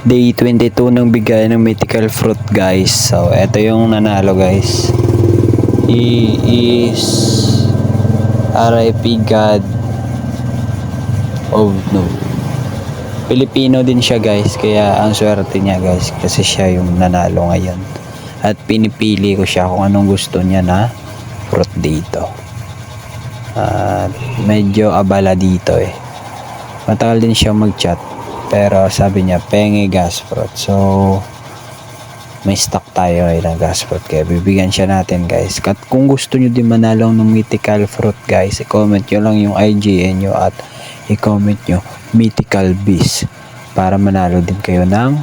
Day 22 ng bigay ng mythical fruit guys. So eto yung nanalo guys. He is RIP God of no. Pilipino din siya guys, kaya ang swerte niya guys kasi siya yung nanalo ngayon. At pinipili ko siya kung anong gusto niya na fruit dito. Medyo abala dito eh. Matagal din siya mag-chat, pero sabi niya penge gas fruit. So may stock tayo ngayon ng gas fruit, kaya bibigyan siya natin guys. At kung gusto nyo din manalo ng mythical fruit guys, i-comment nyo lang yung IGN nyo at i-comment nyo mythical beast para manalo din kayo ng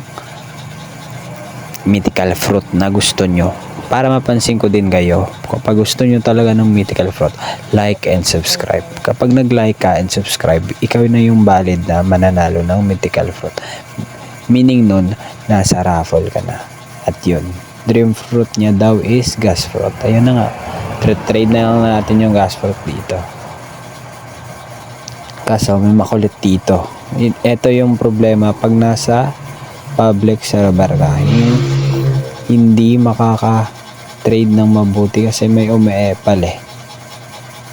mythical fruit na gusto nyo, para mapansin ko din kayo. Kapag gusto nyo talaga ng mythical fruit, like and subscribe. Kapag nag-like ka and subscribe, ikaw na yung valid na mananalo ng mythical fruit, meaning nun nasa raffle ka na. At yun, dream fruit niya daw is gas fruit. Ayun na nga, trade na lang natin yung gas fruit dito. Kaso may makulit dito. Ito yung problema pag nasa public server ka, hindi makaka-trade ng mabuti kasi may umeepal eh.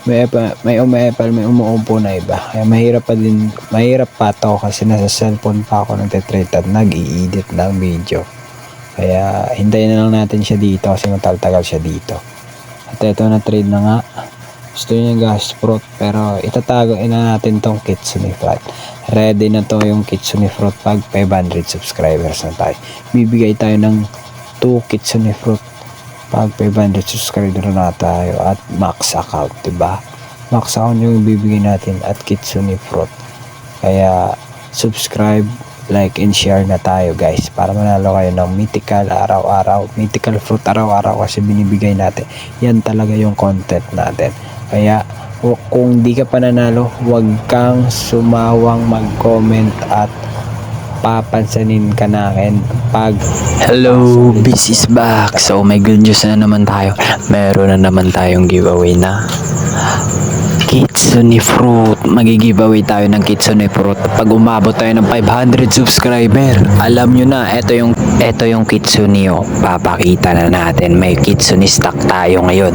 May umeepal, may umuupo na iba. Kaya mahirap pa to kasi nasa cellphone pa ako nagte-trade at nag-i-edit ng video. Kaya hintayin na lang natin siya dito kasi matagal siya dito. At ito na trade na nga. Gusto niya gas fruit, pero itatago na natin tong kitsune fruit. Ready na to yung kitsune fruit pag 500 subscribers na tayo. Bibigay tayo ng 2 kitsune fruit pag 500 subscribers na tayo at max account, diba? Max account yung bibigay natin at kitsune fruit. Kaya subscribe, like and share na tayo guys para manalo kayo ng mythical araw-araw, mythical fruit araw-araw kasi binibigay natin. Yan talaga yung content natin. Kaya kung di ka pa nanalo, huwag kang sumawang mag-comment at papansanin ka natin pag hello, this is back. So may good news na naman tayo. Meron na naman tayong giveaway na kitsune fruit. Magigiveaway tayo ng kitsune fruit pag umabot tayo ng 500 subscriber. Alam nyo na, ito yung kitsune oh. Papakita na natin, may kitsune stock tayo ngayon.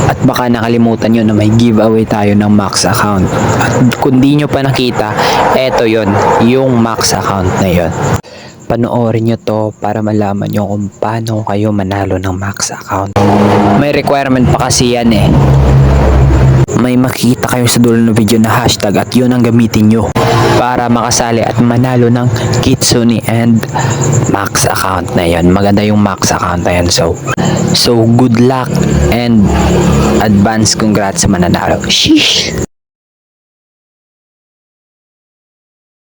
At baka nakalimutan nyo na may giveaway tayo ng max account. At kung di nyo pa nakita, ito yon, yung max account na yon. Panoorin nyo to para malaman nyo kung paano kayo manalo ng max account. May requirement pa kasi yan eh. May makita kayo sa dulo ng video na hashtag at yun ang gamitin nyo para makasali at manalo ng kitsune and max account na yan. Maganda yung max account na yan. So good luck and advance congrats sa mananalo. Sheesh!